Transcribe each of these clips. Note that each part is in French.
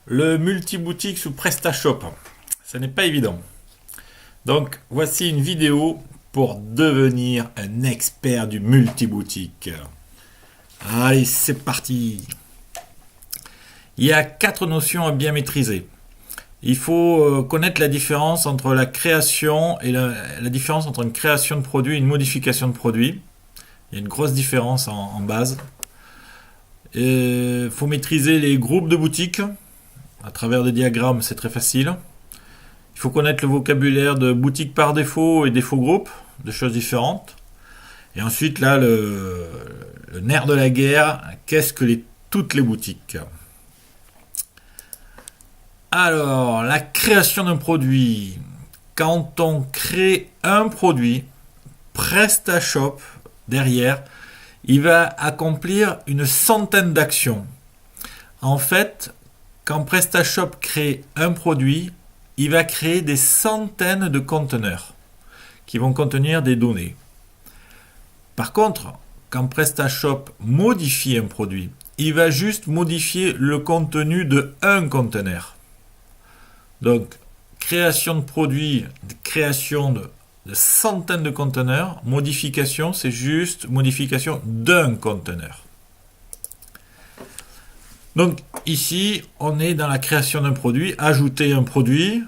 Le multiboutique sous PrestaShop, ce n'est pas évident. Donc voici une vidéo pour devenir un expert du multiboutique. Allez, c'est parti. Il y a 4 notions à bien maîtriser. Il faut connaître la différence entre la création et la différence entre une création de produit et une modification de produit. Il y a une grosse différence en base. Il faut maîtriser les groupes de boutiques. À travers des diagrammes, c'est très facile. Il faut connaître le vocabulaire de boutique par défaut et défaut groupe, deux choses différentes. Et ensuite, là, le nerf de la guerre, qu'est-ce que toutes les boutiques? Alors, la création d'un produit. Quand on crée un produit, PrestaShop, derrière, il va accomplir une centaine d'actions. En fait, quand PrestaShop crée un produit, il va créer des centaines de conteneurs qui vont contenir des données. Par contre, quand PrestaShop modifie un produit, il va juste modifier le contenu de un conteneur. Donc, création de produit, création de centaines de conteneurs, modification, c'est juste modification d'un conteneur. Donc ici, on est dans la création d'un produit, ajouter un produit,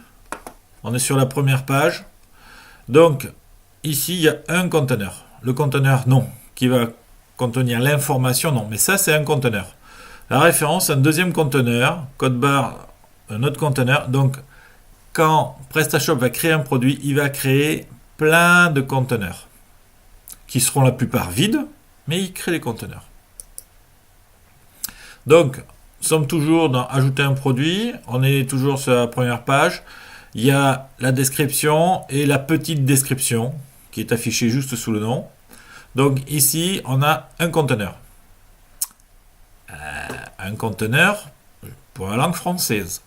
on est sur la première page. Donc ici, il y a un conteneur. Le conteneur, non, qui va contenir l'information, non, mais ça c'est un conteneur. La référence, un deuxième conteneur, code barre, un autre conteneur. Donc quand PrestaShop va créer un produit, il va créer plein de conteneurs qui seront la plupart vides, mais il crée les conteneurs. Donc, nous sommes toujours dans ajouter un produit, on est toujours sur la première page. Il y a la description et la petite description qui est affichée juste sous le nom. Donc ici, on a un conteneur. Un conteneur pour la langue française.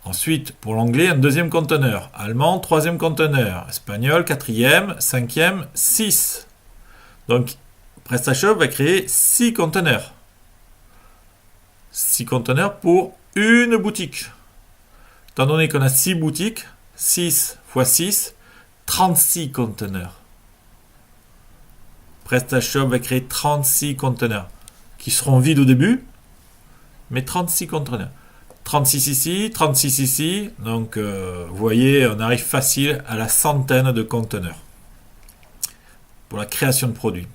Ensuite, pour l'anglais, un deuxième conteneur. Allemand, troisième conteneur. Espagnol, quatrième, cinquième, 6. Donc, PrestaShop va créer 6 conteneurs. 6 conteneurs pour une boutique. Étant donné qu'on a 6 boutiques, 6 x 6, 36 conteneurs. PrestaShop va créer 36 conteneurs qui seront vides au début, mais 36 conteneurs. 36 ici, 36 ici, donc vous voyez, on arrive facile à la centaine de conteneurs pour la création de produits.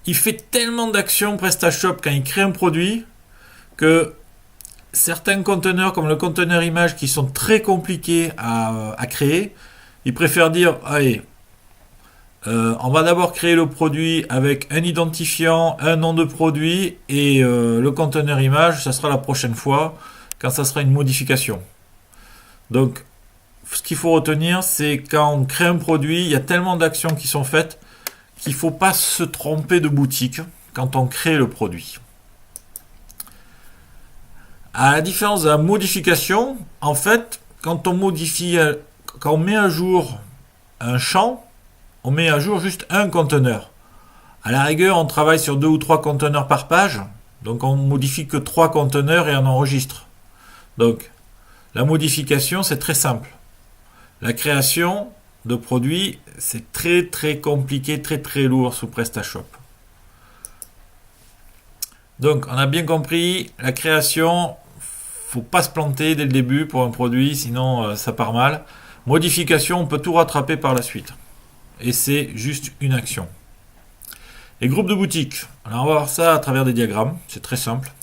Il fait tellement d'actions PrestaShop quand il crée un produit que certains conteneurs, comme le conteneur image, qui sont très compliqués à créer, ils préfèrent dire, allez, on va d'abord créer le produit avec un identifiant, un nom de produit, et le conteneur image, ça sera la prochaine fois, quand ça sera une modification. Donc, ce qu'il faut retenir, c'est quand on crée un produit, il y a tellement d'actions qui sont faites qu'il ne faut pas se tromper de boutique quand on crée le produit. À la différence de la modification, en fait, quand on modifie, quand on met à jour un champ, on met à jour juste un conteneur. À la rigueur, on travaille sur 2 ou 3 conteneurs par page, donc on modifie que 3 conteneurs et on enregistre. Donc, la modification, c'est très simple. La création de produits, c'est très très compliqué, très très lourd sous PrestaShop. Donc, on a bien compris, la création, faut pas se planter dès le début pour un produit, sinon ça part mal. Modification, on peut tout rattraper par la suite. Et c'est juste une action. Les groupes de boutiques. Alors, on va voir ça à travers des diagrammes, c'est très simple.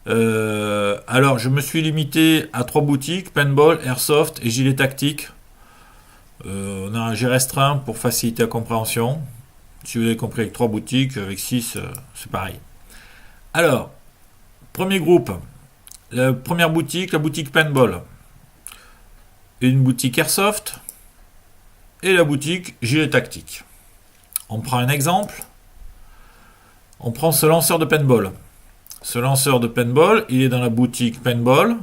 Alors, je me suis limité à 3 boutiques, paintball, airsoft et gilet tactique. J'ai restreint pour faciliter la compréhension. Si vous avez compris avec 3 boutiques, avec 6, c'est pareil. Alors, premier groupe. La première boutique, la boutique paintball. Une boutique airsoft. Et la boutique gilet tactique. On prend un exemple. On prend ce lanceur de paintball. Ce lanceur de paintball, il est dans la boutique paintball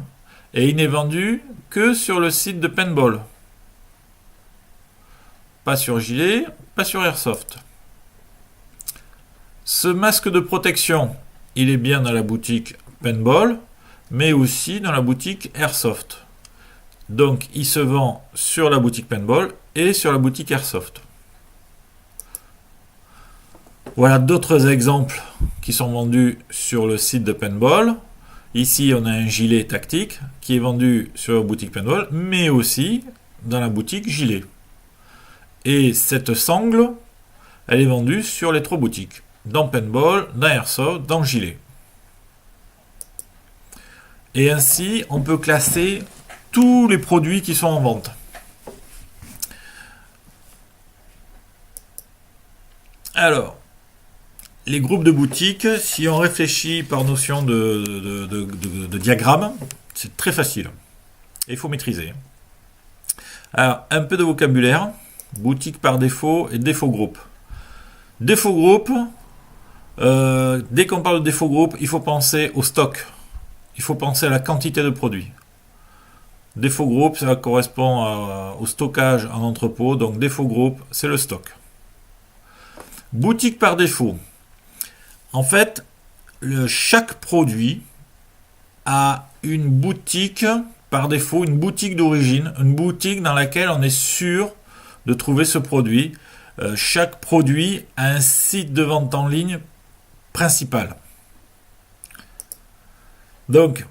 et il n'est vendu que sur le site de paintball. Pas sur gilet, pas sur airsoft. Ce masque de protection, il est bien dans la boutique paintball, mais aussi dans la boutique Airsoft. Donc il se vend sur la boutique Paintball et sur la boutique Airsoft. Voilà d'autres exemples qui sont vendus sur le site de Paintball. Ici, on a un gilet tactique qui est vendu sur la boutique Paintball, mais aussi dans la boutique gilet. Et cette sangle, elle est vendue sur les trois boutiques. Dans Paintball, dans Airsoft, dans gilet. Et ainsi, on peut classer tous les produits qui sont en vente. Alors, les groupes de boutiques, si on réfléchit par notion de diagramme, c'est très facile. Il faut maîtriser. Alors, un peu de vocabulaire. Boutique par défaut et défaut groupe. Défaut groupe, dès qu'on parle de défaut groupe, il faut penser au stock. Il faut penser à la quantité de produits. Défaut groupe, ça correspond au stockage en entrepôt. Donc défaut groupe, c'est le stock. Boutique par défaut. En fait, chaque produit a une boutique par défaut, une boutique d'origine, une boutique dans laquelle on est sûr de trouver ce produit. Chaque produit a un site de vente en ligne principal. Donc,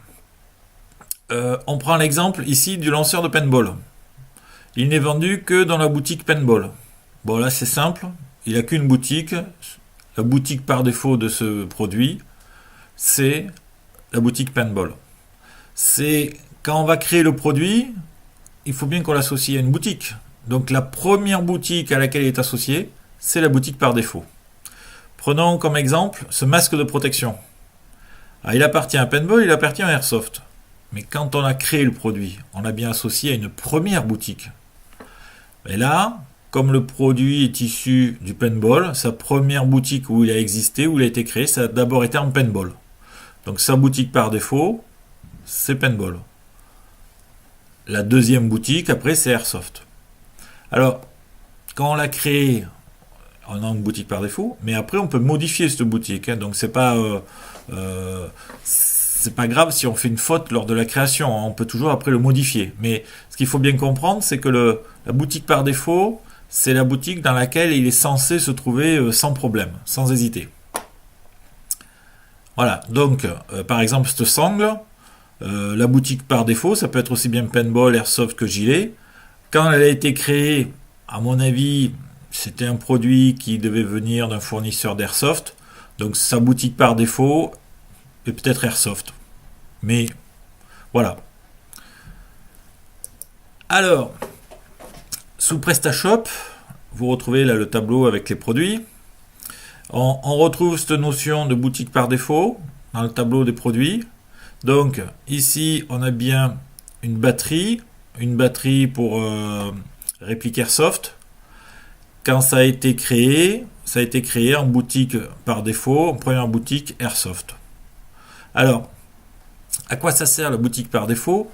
on prend l'exemple ici du lanceur de paintball. Il n'est vendu que dans la boutique Paintball. Bon, là c'est simple, il n'a qu'une boutique. La boutique par défaut de ce produit, c'est la boutique Paintball. C'est quand on va créer le produit, il faut bien qu'on l'associe à une boutique. Donc la première boutique à laquelle il est associé, c'est la boutique par défaut. Prenons comme exemple ce masque de protection. Alors, il appartient à Paintball, il appartient à Airsoft. Mais quand on a créé le produit, on l'a bien associé à une première boutique. Et là, comme le produit est issu du paintball, sa première boutique où il a existé, où il a été créé, ça a d'abord été en paintball. Donc sa boutique par défaut, c'est paintball. La deuxième boutique, après, c'est Airsoft. Alors, quand on l'a créé, on a une boutique par défaut, mais après, on peut modifier cette boutique. Donc c'est pas grave si on fait une faute lors de la création. On peut toujours après le modifier. Mais ce qu'il faut bien comprendre, c'est que la boutique par défaut, c'est la boutique dans laquelle il est censé se trouver sans problème, sans hésiter. Voilà, donc par exemple cette sangle, la boutique par défaut, ça peut être aussi bien paintball, airsoft que gilet. Quand elle a été créée, à mon avis, c'était un produit qui devait venir d'un fournisseur d'airsoft. Donc sa boutique par défaut est peut-être airsoft. Mais voilà. Alors, sous PrestaShop, vous retrouvez là le tableau avec les produits. On retrouve cette notion de boutique par défaut dans le tableau des produits. Donc ici, on a bien une batterie pour réplique Airsoft. Quand ça a été créé en boutique par défaut, en première boutique Airsoft. Alors, à quoi ça sert la boutique par défaut ?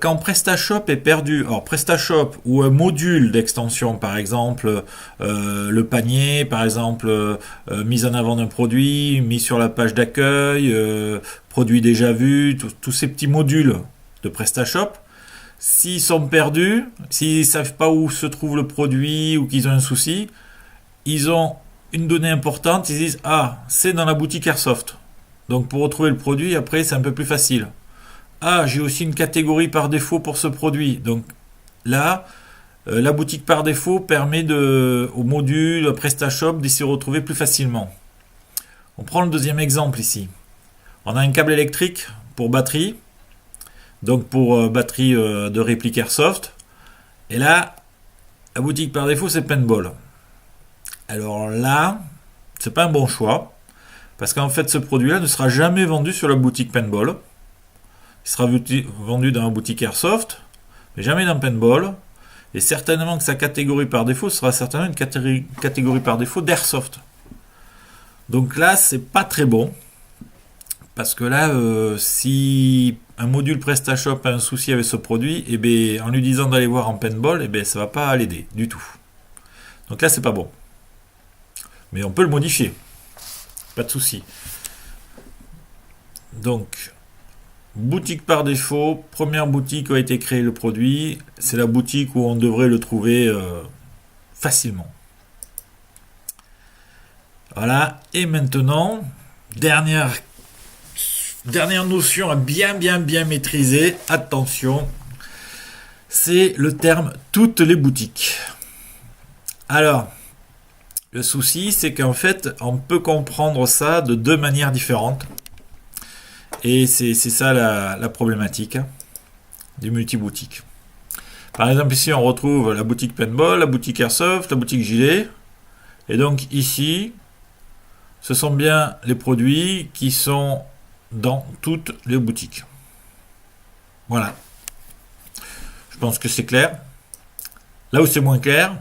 Quand PrestaShop est perdu, alors PrestaShop ou un module d'extension, par exemple le panier, par exemple mise en avant d'un produit, mis sur la page d'accueil, produit déjà vu, tous ces petits modules de PrestaShop, s'ils sont perdus, s'ils ne savent pas où se trouve le produit ou qu'ils ont un souci, ils ont une donnée importante, ils disent « Ah, c'est dans la boutique Airsoft ». Donc pour retrouver le produit, après, c'est un peu plus facile. Ah, j'ai aussi une catégorie par défaut pour ce produit. Donc là, la boutique par défaut permet au module PrestaShop d'y se retrouver plus facilement. On prend le deuxième exemple ici. On a un câble électrique pour batterie. Donc pour batterie de réplique Airsoft. Et là, la boutique par défaut, c'est Paintball. Alors là, c'est pas un bon choix. Parce qu'en fait, ce produit-là ne sera jamais vendu sur la boutique Paintball. Il sera vendu dans la boutique Airsoft, mais jamais dans Paintball. Et certainement que sa catégorie par défaut sera certainement une catégorie par défaut d'Airsoft. Donc là, c'est pas très bon. Parce que là, si un module PrestaShop a un souci avec ce produit, eh bien, en lui disant d'aller voir en Paintball, eh bien, ça ne va pas l'aider du tout. Donc là, c'est pas bon. Mais on peut le modifier. Pas de souci. Donc, boutique par défaut, première boutique où a été créé le produit, c'est la boutique où on devrait le trouver facilement. Voilà, et maintenant, dernière notion à bien maîtriser, attention, c'est le terme toutes les boutiques. Alors, le souci, c'est qu'en fait, on peut comprendre ça de deux manières différentes. Et c'est ça la problématique des multi-boutiques. Par exemple, ici, on retrouve la boutique Paintball, la boutique Airsoft, la boutique Gilet. Et donc ici, ce sont bien les produits qui sont dans toutes les boutiques. Voilà. Je pense que c'est clair. Là où c'est moins clair,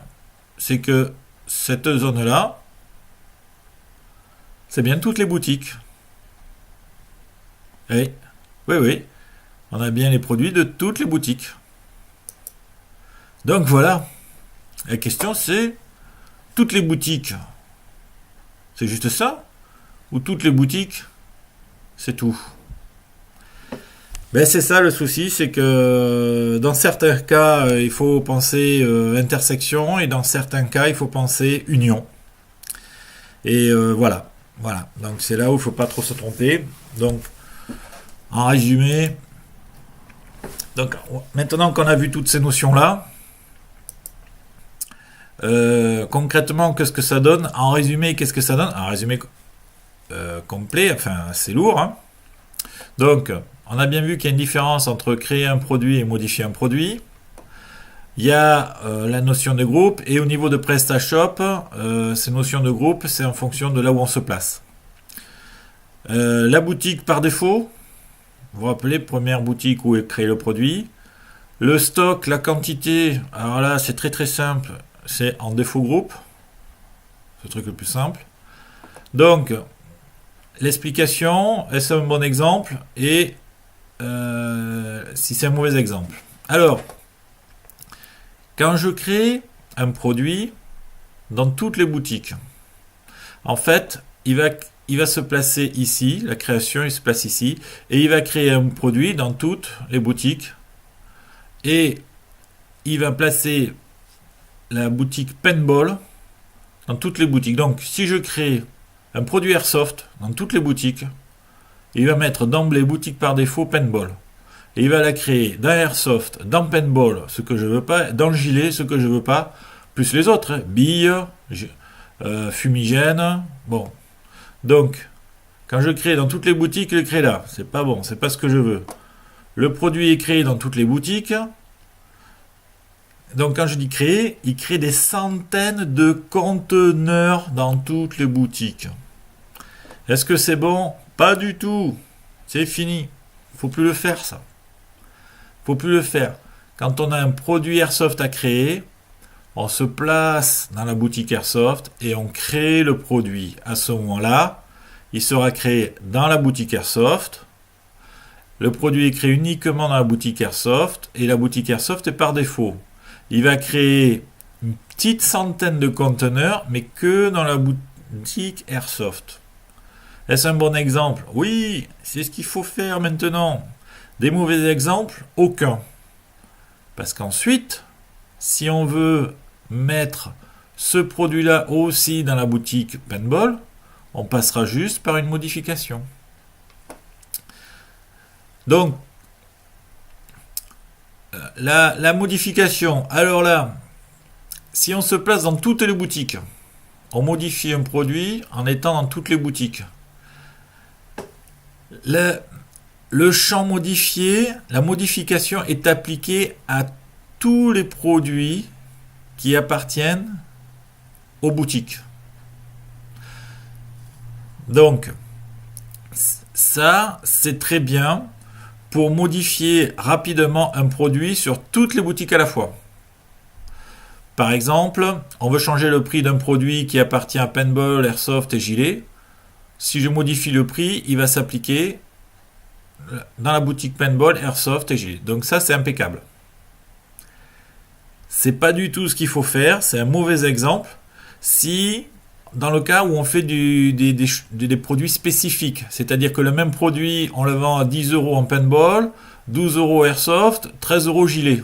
c'est que cette zone-là, c'est bien toutes les boutiques. Et, oui, on a bien les produits de toutes les boutiques. Donc voilà, la question c'est, toutes les boutiques, c'est juste ça? Ou toutes les boutiques, c'est tout? Ben c'est ça le souci, c'est que dans certains cas, il faut penser intersection, et dans certains cas, il faut penser union. Et voilà. Donc c'est là où il ne faut pas trop se tromper. Donc, en résumé, donc maintenant qu'on a vu toutes ces notions-là, concrètement, qu'est-ce que ça donne? En résumé, qu'est-ce que ça donne? En résumé complet, enfin assez lourd. Hein. Donc, on a bien vu qu'il y a une différence entre créer un produit et modifier un produit. Il y a la notion de groupe, et au niveau de PrestaShop, ces notions de groupe, c'est en fonction de là où on se place. La boutique par défaut, vous vous rappelez, première boutique où est créé le produit. Le stock, la quantité, alors là c'est très simple, c'est en défaut groupe, c'est le truc le plus simple. Donc, l'explication, est-ce un bon exemple, et si c'est un mauvais exemple. Alors, quand je crée un produit dans toutes les boutiques, en fait, il va se placer ici, la création, il se place ici, et il va créer un produit dans toutes les boutiques, et il va placer la boutique Paintball dans toutes les boutiques. Donc, si je crée un produit Airsoft dans toutes les boutiques, il va mettre d'emblée boutique par défaut Paintball. Et il va la créer dans Airsoft, dans Paintball, ce que je veux pas, dans le gilet, ce que je veux pas, plus les autres, hein, billes, fumigène, bon. Donc, quand je crée dans toutes les boutiques, je le crée là. C'est pas bon, c'est pas ce que je veux. Le produit est créé dans toutes les boutiques. Donc, quand je dis créer, il crée des centaines de conteneurs dans toutes les boutiques. Est-ce que c'est bon? Pas du tout. C'est fini. Faut plus le faire, ça. Faut plus le faire. Quand on a un produit Airsoft à créer, on se place dans la boutique Airsoft et on crée le produit. À ce moment-là, il sera créé dans la boutique Airsoft. Le produit est créé uniquement dans la boutique Airsoft, et la boutique Airsoft est par défaut. Il va créer une petite centaine de conteneurs, mais que dans la boutique Airsoft. Est-ce un bon exemple? Oui, c'est ce qu'il faut faire maintenant. Des mauvais exemples? Aucun. Parce qu'ensuite, si on veut mettre ce produit-là aussi dans la boutique Paintball, on passera juste par une modification. Donc, la modification, alors là, si on se place dans toutes les boutiques, on modifie un produit en étant dans toutes les boutiques. Le champ modifié, la modification est appliquée à tous les produits qui appartiennent aux boutiques. Donc, ça, c'est très bien pour modifier rapidement un produit sur toutes les boutiques à la fois. Par exemple, on veut changer le prix d'un produit qui appartient à Paintball, Airsoft et Gilet. Si je modifie le prix, il va s'appliquer dans la boutique Paintball, Airsoft et Gilet. Donc ça, c'est impeccable. C'est pas du tout ce qu'il faut faire, c'est un mauvais exemple. Si dans le cas où on fait des produits spécifiques. C'est-à-dire que le même produit, on le vend à 10 euros en paintball, 12 euros airsoft, 13 euros gilet.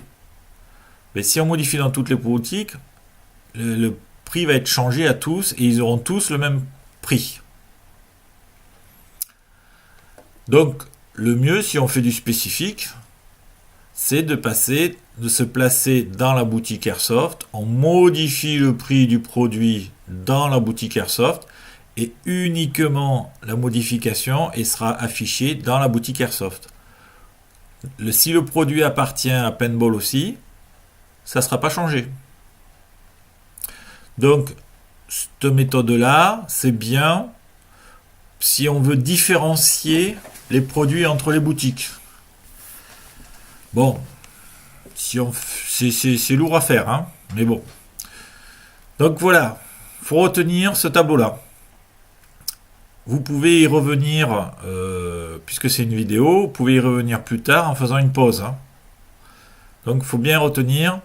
Mais si on modifie dans toutes les boutiques, le prix va être changé à tous et ils auront tous le même prix. Donc, le mieux, si on fait du spécifique, c'est de se placer dans la boutique Airsoft, on modifie le prix du produit dans la boutique Airsoft et uniquement la modification sera affichée dans la boutique Airsoft. Si le produit appartient à Paintball aussi, ça ne sera pas changé. Donc, cette méthode-là, c'est bien si on veut différencier les produits entre les boutiques. Bon, c'est lourd à faire, hein, mais bon. Donc voilà, il faut retenir ce tableau-là. Vous pouvez y revenir, puisque c'est une vidéo, vous pouvez y revenir plus tard en faisant une pause. Hein. Donc il faut bien retenir,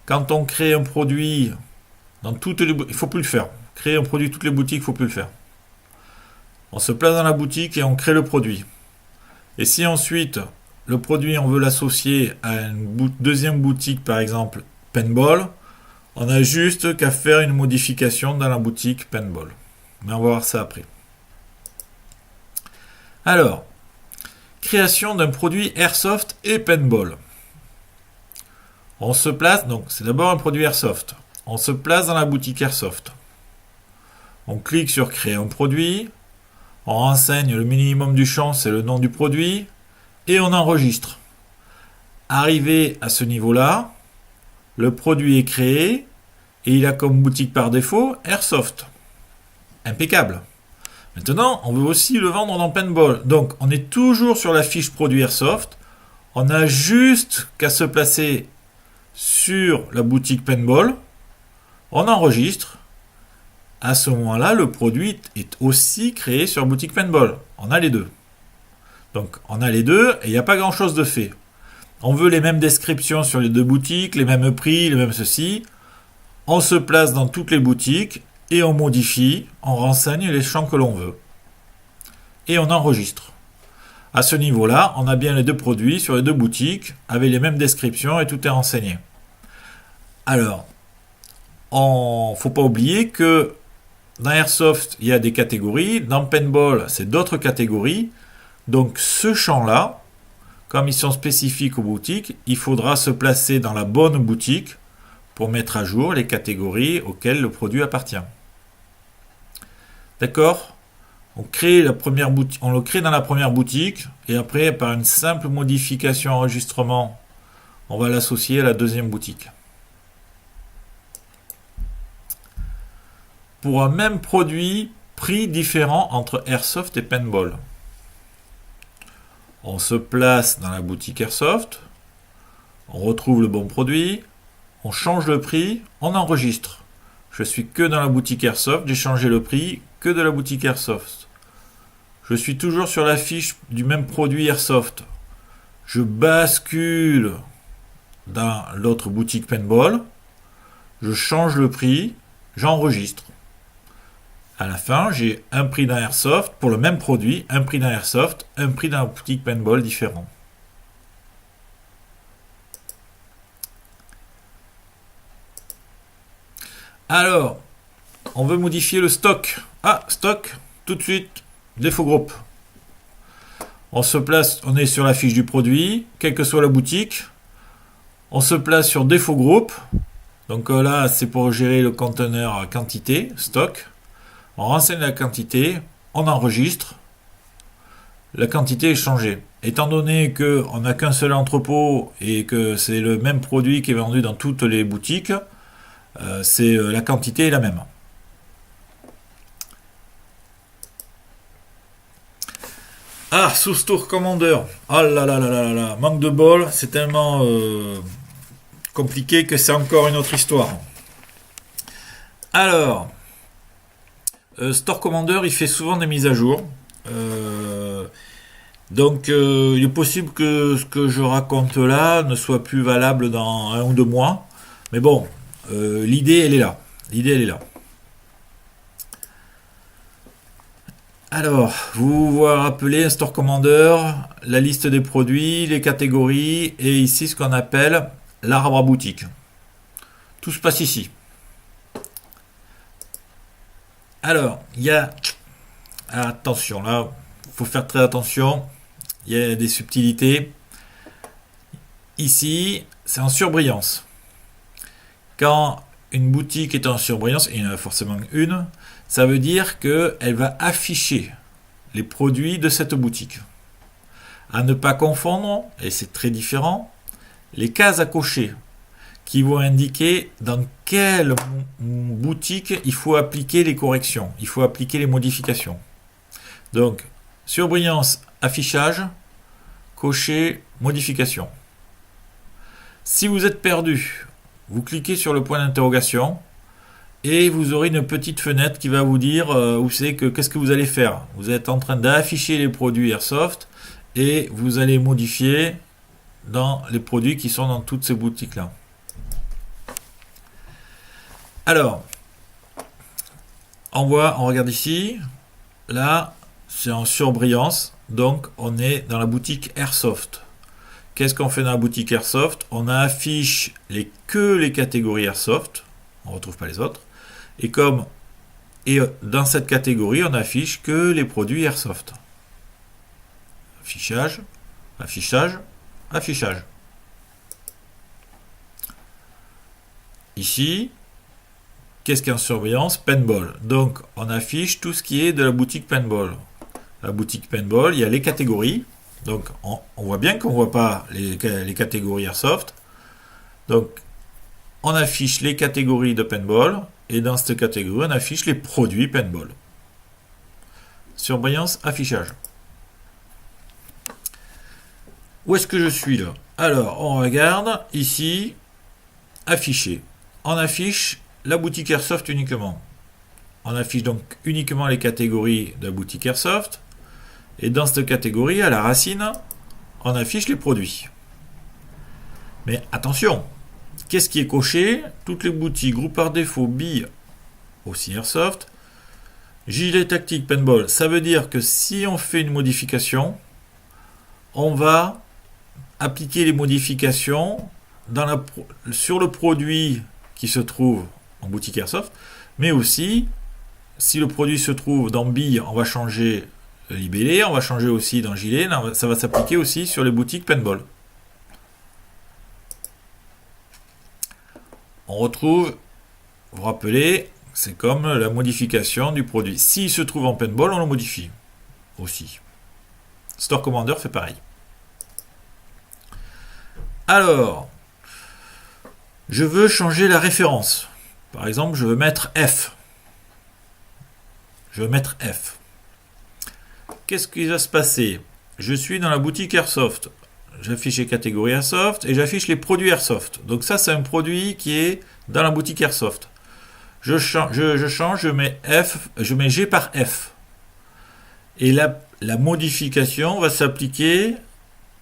quand on crée un produit, dans toutes les il ne faut plus le faire. Créer un produit toutes les boutiques, il ne faut plus le faire. On se place dans la boutique et on crée le produit. Et si ensuite, le produit, on veut l'associer à une deuxième boutique, par exemple, Paintball, on a juste qu'à faire une modification dans la boutique Paintball. Mais on va voir ça après. Alors, création d'un produit Airsoft et Paintball. On se place, donc c'est d'abord un produit Airsoft. On se place dans la boutique Airsoft. On clique sur créer un produit. On renseigne le minimum du champ, c'est le nom du produit. Et on enregistre. Arrivé à ce niveau-là, le produit est créé et il a comme boutique par défaut Airsoft. Impeccable. Maintenant, on veut aussi le vendre dans Paintball. Donc, on est toujours sur la fiche produit Airsoft. On a juste qu'à se placer sur la boutique Paintball. On enregistre. À ce moment-là, le produit est aussi créé sur boutique Paintball. On a les deux. Donc, on a les deux et il n'y a pas grand-chose de fait. On veut les mêmes descriptions sur les deux boutiques, les mêmes prix, les mêmes ceci. On se place dans toutes les boutiques et on modifie, on renseigne les champs que l'on veut. Et on enregistre. À ce niveau-là, on a bien les deux produits sur les deux boutiques avec les mêmes descriptions et tout est renseigné. Alors, il ne faut pas oublier que dans Airsoft, il y a des catégories. Dans Paintball, c'est d'autres catégories. Donc ce champ-là, comme ils sont spécifiques aux boutiques, il faudra se placer dans la bonne boutique pour mettre à jour les catégories auxquelles le produit appartient. D'accord ? On le crée dans la première boutique et après, par une simple modification enregistrement, on va l'associer à la deuxième boutique. Pour un même produit, prix différent entre Airsoft et Paintball. On se place dans la boutique Airsoft, on retrouve le bon produit, on change le prix, on enregistre. Je suis que dans la boutique Airsoft, j'ai changé le prix que de la boutique Airsoft. Je suis toujours sur la fiche du même produit Airsoft. Je bascule dans l'autre boutique Paintball, je change le prix, j'enregistre. À la fin, j'ai un prix dans Airsoft pour le même produit, un prix dans Airsoft, un prix dans la boutique Paintball différent. Alors, on veut modifier le stock. Ah, stock, tout de suite, défaut groupe. On se place, on est sur la fiche du produit, quelle que soit la boutique. On se place sur défaut groupe. Donc là, c'est pour gérer le conteneur quantité, stock. On renseigne la quantité, on enregistre, la quantité est changée. Étant donné qu'on n'a qu'un seul entrepôt et que c'est le même produit qui est vendu dans toutes les boutiques, la quantité est la même. Ah, Source Tour Commander. Oh là là là là là, manque de bol, c'est tellement compliqué que c'est encore une autre histoire. Alors, Store Commander, il fait souvent des mises à jour. Donc, il est possible que ce que je raconte là ne soit plus valable dans 1 ou 2 mois. Mais bon, l'idée, elle est là. Alors, vous vous rappelez un store commander, la liste des produits, les catégories et ici ce qu'on appelle l'arbre à boutique. Tout se passe ici. Alors, il y a... Attention, là, il faut faire très attention. Il y a des subtilités. Ici, c'est en surbrillance. Quand une boutique est en surbrillance, et il y en a forcément une, ça veut dire qu'elle va afficher les produits de cette boutique. À ne pas confondre, et c'est très différent, les cases à cocher qui vont indiquer dans quelle boutique il faut appliquer les corrections, il faut appliquer les modifications. Donc, surbrillance, affichage, cocher, modification. Si vous êtes perdu, vous cliquez sur le point d'interrogation et vous aurez une petite fenêtre qui va vous dire où c'est que qu'est-ce que vous allez faire. Vous êtes en train d'afficher les produits Airsoft et vous allez modifier dans les produits qui sont dans toutes ces boutiques-là. Alors, on regarde ici, là, c'est en surbrillance, donc on est dans la boutique Airsoft. Qu'est-ce qu'on fait dans la boutique Airsoft? On affiche que les catégories Airsoft, on ne retrouve pas les autres, et dans cette catégorie, on affiche que les produits Airsoft. Affichage, affichage, affichage. Ici, qu'est-ce qu'il y a en surveillance? Paintball. Donc, on affiche tout ce qui est de la boutique Paintball. La boutique Paintball, il y a les catégories. Donc, on voit bien qu'on ne voit pas les catégories Airsoft. Donc, on affiche les catégories de Paintball. Et dans cette catégorie, on affiche les produits Paintball. Surbrillance, affichage. Où est-ce que je suis là? Alors, on regarde ici, afficher. On affiche la boutique Airsoft uniquement. On affiche donc uniquement les catégories de la boutique Airsoft. Et dans cette catégorie, à la racine, on affiche les produits. Mais attention, qu'est-ce qui est coché? Toutes les boutiques, groupe par défaut, billes, aussi Airsoft, gilet tactique, paintball. Ça veut dire que si on fait une modification, on va appliquer les modifications sur le produit qui se trouve en boutique Airsoft, mais aussi, si le produit se trouve dans billes, on va changer le libellé, on va changer aussi dans gilet, ça va s'appliquer aussi sur les boutiques paintball. On retrouve, vous vous rappelez, c'est comme la modification du produit. S'il se trouve en paintball, on le modifie aussi. Store Commander fait pareil. Alors, je veux changer la référence. Par exemple, je veux mettre F. Je veux mettre F. Qu'est-ce qui va se passer? Je suis dans la boutique Airsoft. J'affiche les catégories Airsoft et j'affiche les produits Airsoft. Donc ça, c'est un produit qui est dans la boutique Airsoft. Je change, je mets F, je mets G par F. Et la modification va s'appliquer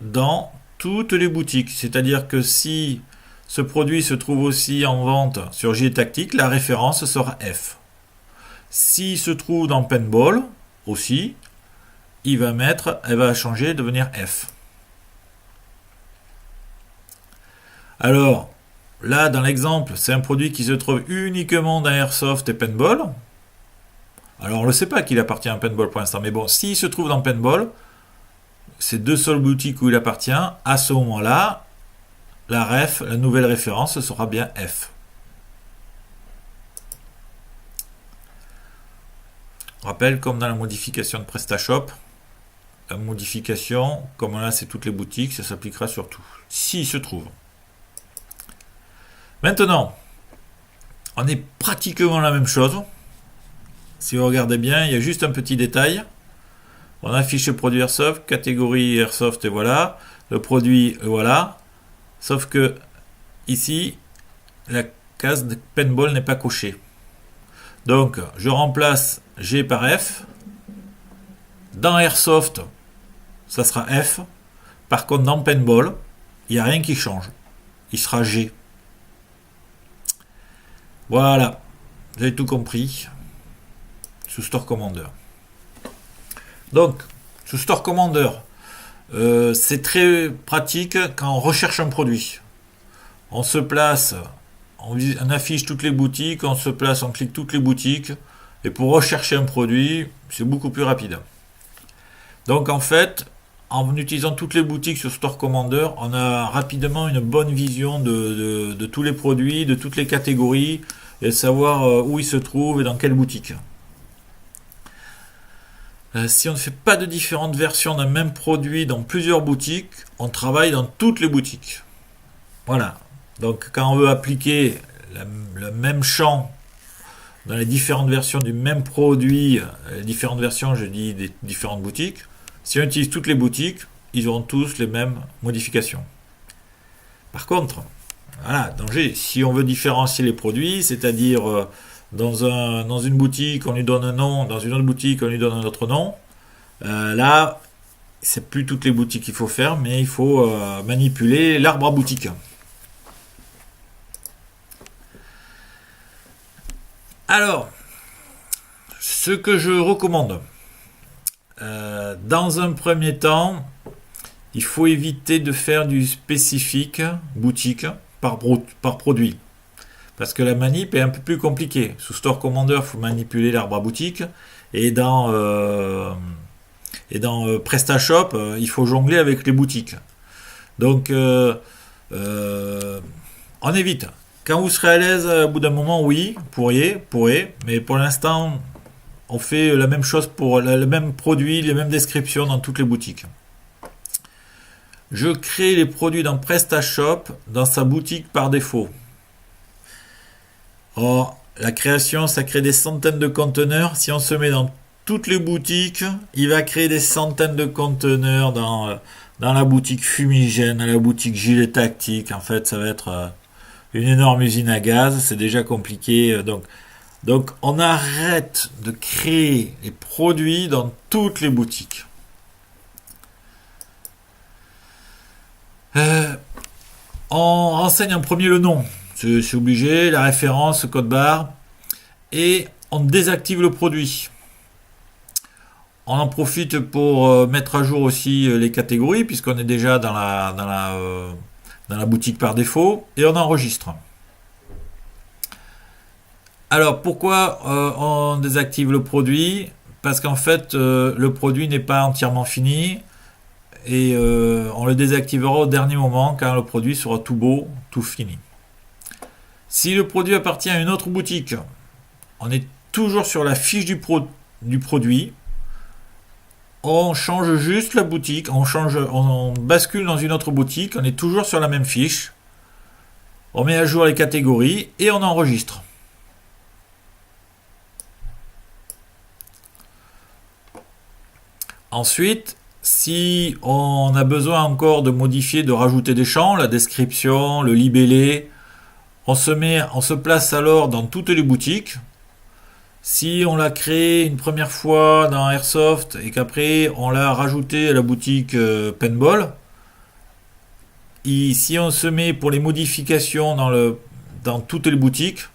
dans toutes les boutiques. C'est-à-dire que si ce produit se trouve aussi en vente sur Gilet Tactique, la référence sera F. S'il se trouve dans Paintball aussi, elle va changer, devenir F. Alors, là, dans l'exemple, c'est un produit qui se trouve uniquement dans Airsoft et Paintball. Alors, on ne le sait pas qu'il appartient à Paintball pour l'instant, mais bon, s'il se trouve dans Paintball, c'est deux seules boutiques où il appartient, à ce moment-là, la nouvelle référence sera bien F. On rappelle, comme dans la modification de PrestaShop, la modification, comme là c'est toutes les boutiques, ça s'appliquera sur tout, s'il se trouve. Maintenant, on est pratiquement la même chose. Si vous regardez bien, il y a juste un petit détail. On affiche le produit Airsoft, catégorie Airsoft et voilà. Le produit, voilà. Sauf que ici, la case de Paintball n'est pas cochée. Donc, je remplace G par F. Dans Airsoft, ça sera F. Par contre, dans Paintball, il n'y a rien qui change. Il sera G. Voilà. Vous avez tout compris. Sous Store Commander. Donc, sous Store Commander, c'est très pratique quand on recherche un produit. On se place, on affiche toutes les boutiques, on se place, on clique toutes les boutiques. Et pour rechercher un produit, c'est beaucoup plus rapide. Donc en fait, en utilisant toutes les boutiques sur Store Commander, on a rapidement une bonne vision de tous les produits, de toutes les catégories, et de savoir où ils se trouvent et dans quelle boutique. Si on ne fait pas de différentes versions d'un même produit dans plusieurs boutiques, on travaille dans toutes les boutiques. Voilà. Donc quand on veut appliquer le même champ dans les différentes versions du même produit, les différentes versions, je dis des différentes boutiques, si on utilise toutes les boutiques, ils auront tous les mêmes modifications. Par contre, voilà, danger, si on veut différencier les produits, c'est-à-dire dans une boutique on lui donne un nom, dans une autre boutique on lui donne un autre nom, là, c'est plus toutes les boutiques qu'il faut faire, mais il faut manipuler l'arbre à boutique. Alors, ce que je recommande, dans un premier temps, il faut éviter de faire du spécifique boutique par produit. Parce que la manip est un peu plus compliquée. Sous Store Commander, il faut manipuler l'arbre à boutique. Et dans PrestaShop, il faut jongler avec les boutiques. Donc, on évite. Quand vous serez à l'aise, au bout d'un moment, oui, pourrez, mais pour l'instant, on fait la même chose pour le même produit, les mêmes descriptions dans toutes les boutiques. Je crée les produits dans PrestaShop dans sa boutique par défaut. Or, la création, ça crée des centaines de conteneurs. Si on se met dans toutes les boutiques, il va créer des centaines de conteneurs dans la boutique fumigène, dans la boutique gilet tactique. En fait, ça va être une énorme usine à gaz, c'est déjà compliqué. Donc on arrête de créer les produits dans toutes les boutiques. On renseigne en premier le nom, c'est obligé, la référence, le code barre, et on désactive le produit. On en profite pour mettre à jour aussi les catégories, puisqu'on est déjà dans la boutique par défaut, et on enregistre. Alors pourquoi on désactive le produit? Parce qu'en fait le produit n'est pas entièrement fini et on le désactivera au dernier moment quand le produit sera tout beau, tout fini. Si le produit appartient à une autre boutique, on est toujours sur la fiche du produit. On change juste la boutique, on bascule dans une autre boutique, on est toujours sur la même fiche. On met à jour les catégories et on enregistre. Ensuite, si on a besoin encore de modifier, de rajouter des champs, la description, le libellé, on se place alors dans toutes les boutiques. Si on l'a créé une première fois dans Airsoft et qu'après on l'a rajouté à la boutique Paintball, si on se met pour les modifications dans toutes les boutiques,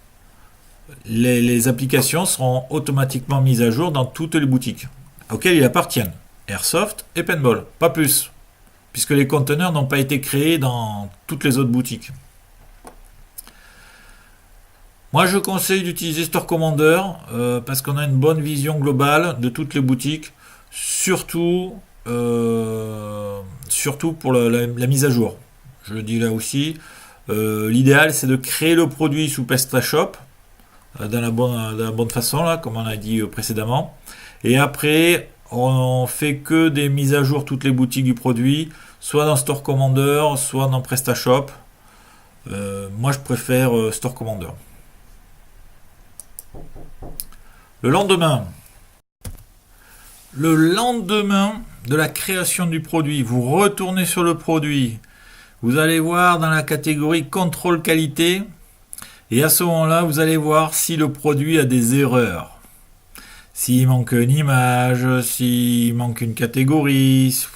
les applications seront automatiquement mises à jour dans toutes les boutiques auxquelles ils appartiennent. Airsoft et Paintball, pas plus, puisque les conteneurs n'ont pas été créés dans toutes les autres boutiques. Moi, je conseille d'utiliser Store Commander parce qu'on a une bonne vision globale de toutes les boutiques, surtout pour la mise à jour. Je le dis là aussi. L'idéal, c'est de créer le produit sous PrestaShop dans la bonne façon, là, comme on a dit précédemment. Et après, on fait que des mises à jour toutes les boutiques du produit, soit dans Store Commander, soit dans PrestaShop. Moi, je préfère Store Commander. Le lendemain de la création du produit, vous retournez sur le produit, vous allez voir dans la catégorie contrôle qualité, et à ce moment-là, vous allez voir si le produit a des erreurs. S'il manque une image, s'il manque une catégorie,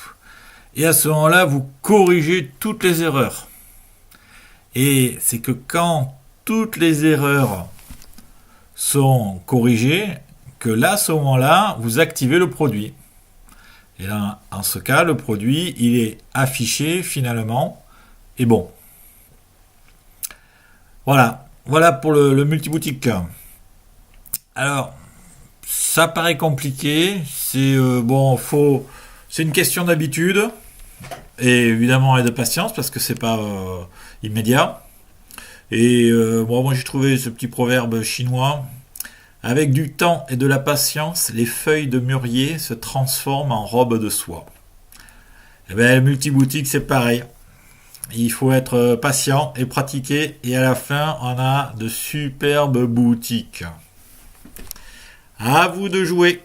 et à ce moment-là, vous corrigez toutes les erreurs. Et c'est que quand toutes les erreurs sont corrigées, que là, à ce moment-là, vous activez le produit. Et là, en ce cas, le produit, il est affiché finalement et bon. Voilà, voilà pour le multiboutique. Alors, ça paraît compliqué. C'est bon, c'est une question d'habitude et évidemment et de patience parce que c'est pas immédiat. Et bon, moi j'ai trouvé ce petit proverbe chinois. Avec du temps et de la patience, les feuilles de mûrier se transforment en robe de soie. Et bien, le multiboutique, c'est pareil. Il faut être patient et pratiquer, et à la fin, on a de superbes boutiques. À vous de jouer.